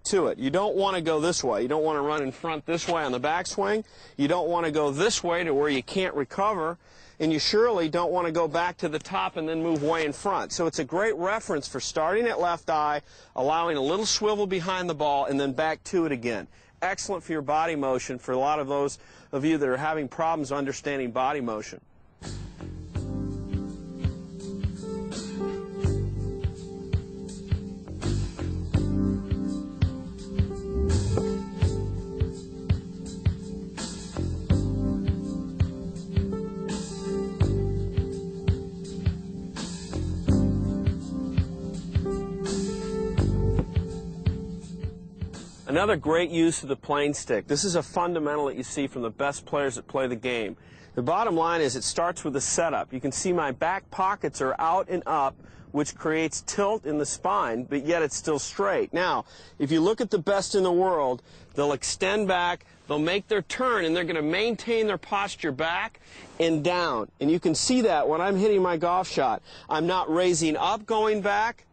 to it. You don't want to go this way. You don't want to run in front this way on the backswing. You don't want to go this way to where you can't recover. And you surely don't want to go back to the top and then move way in front. So it's a great reference for starting at left eye, allowing a little swivel behind the ball, and then back to it again. Excellent for your body motion for a lot of those of you that are having problems understanding body motion. Another great use of the plane stick. This is a fundamental that you see from the best players that play the game. The bottom line is it starts with a setup. You can see my back pockets are out and up, which creates tilt in the spine, but yet it's still straight. Now, if you look at the best in the world, they'll extend back, they'll make their turn, and they're going to maintain their posture back and down. And you can see that when I'm hitting my golf shot. I'm not raising up going back,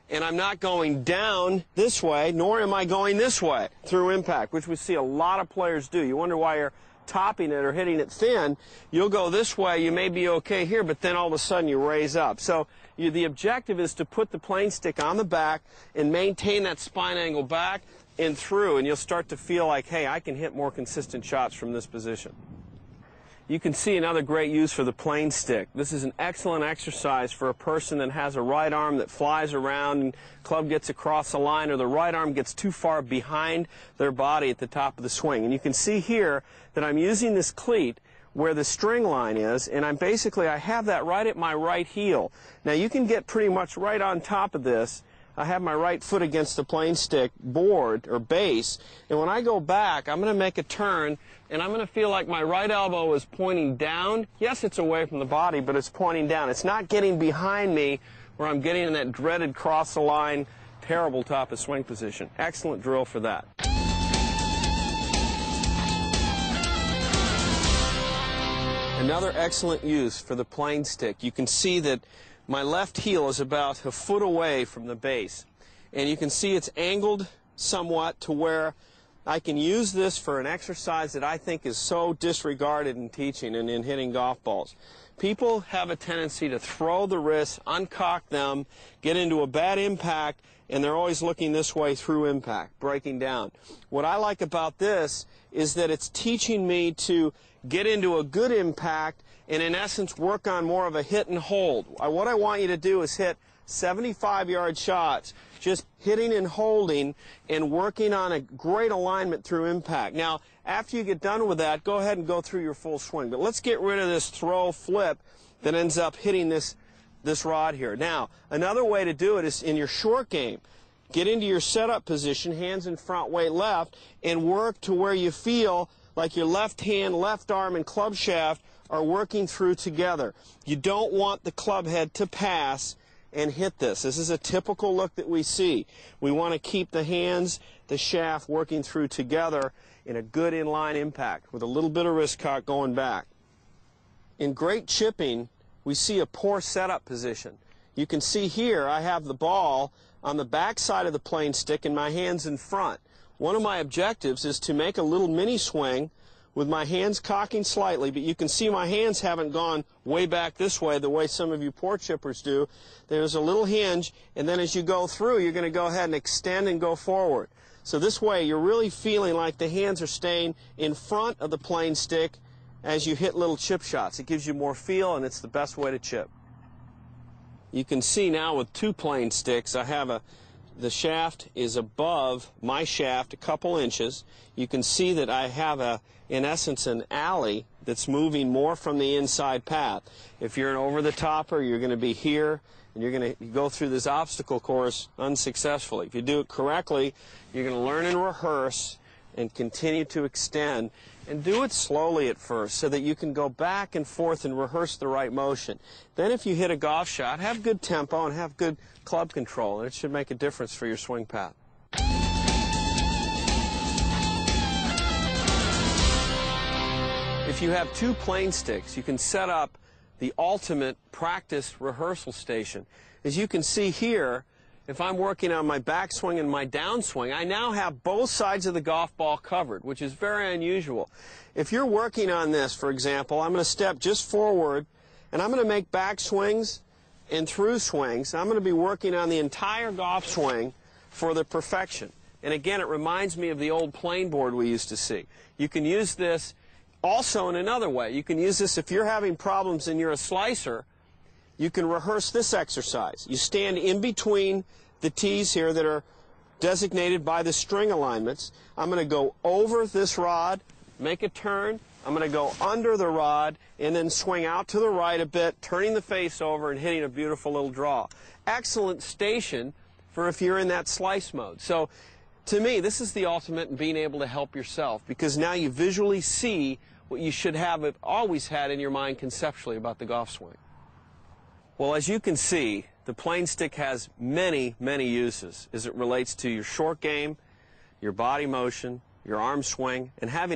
and I'm not going down this way, nor am I going this way through impact, which we see a lot of players do. You wonder why you're topping it or hitting it thin. You'll go this way, you may be okay here, but then all of a sudden you raise up. So the objective is to put the plane stick on the back and maintain that spine angle back and through, and you'll start to feel like, hey, I can hit more consistent shots from this position. You can see another great use for the plane stick. This is an excellent exercise for a person that has a right arm that flies around and club gets across the line, or the right arm gets too far behind their body at the top of the swing. And you can see here that I'm using this cleat where the string line is, and I have that right at my right heel. Now you can get pretty much right on top of this. I have my right foot against the plane stick board or base, and when I go back, I'm going to make a turn, and I'm going to feel like my right elbow is pointing down. Yes, it's away from the body, but it's pointing down. It's not getting behind me where I'm getting in that dreaded cross the line, terrible top of swing position. Excellent drill for that. Another excellent use for the plane stick. You can see that my left heel is about a foot away from the base, and you can see it's angled somewhat to where I can use this for an exercise that I think is so disregarded in teaching and in hitting golf balls. People have a tendency to throw the wrists, uncock them, get into a bad impact, and they're always looking this way through impact, breaking down. What I like about this is that it's teaching me to get into a good impact and in essence work on more of a hit and hold. What I want you to do is hit 75-yard shots, just hitting and holding and working on a great alignment through impact. Now, after you get done with that, go ahead and go through your full swing. But let's get rid of this throw flip that ends up hitting this rod here. Now, another way to do it is in your short game. Get into your setup position, hands in front, weight left, and work to where you feel like your left hand, left arm, and club shaft are working through together. You don't want the club head to pass and hit this. This is a typical look that we see. We want to keep the hands, the shaft working through together in a good inline impact with a little bit of wrist cock going back. In great chipping, we see a poor setup position. You can see here I have the ball on the back side of the plane stick and my hands in front. One of my objectives is to make a little mini swing with my hands cocking slightly, but you can see my hands haven't gone way back this way the way some of you poor chippers do. There's a little hinge, and then as you go through, you're going to go ahead and extend and go forward. So this way, you're really feeling like the hands are staying in front of the plane stick as you hit little chip shots. It gives you more feel, and it's the best way to chip. You can see now with two plane sticks, I have the shaft is above my shaft a couple inches. You can see that I have in essence, an alley that's moving more from the inside path. If you're an over-the-topper, you're going to be here, and you're going to go through this obstacle course unsuccessfully. If you do it correctly, you're going to learn and rehearse and continue to extend, and do it slowly at first so that you can go back and forth and rehearse the right motion. Then if you hit a golf shot, have good tempo and have good club control, and it should make a difference for your swing path. If you have two plane sticks, you can set up the ultimate practice rehearsal station. As you can see here, if I'm working on my backswing and my downswing, I now have both sides of the golf ball covered, which is very unusual. If you're working on this, for example, I'm going to step just forward, and I'm going to make backswings and through swings. I'm going to be working on the entire golf swing for the perfection. And again, it reminds me of the old plane board we used to see. You can use this also in another way. You can use this if you're having problems and you're a slicer. You can rehearse this exercise. You stand in between the tees here that are designated by the string alignments. I'm going to go over this rod, make a turn. I'm going to go under the rod and then swing out to the right a bit, turning the face over and hitting a beautiful little draw. Excellent station for if you're in that slice mode. So to me, this is the ultimate in being able to help yourself, because now you visually see what you should have always had in your mind conceptually about the golf swing. Well, as you can see, the plane stick has many, many uses as it relates to your short game, your body motion, your arm swing, and having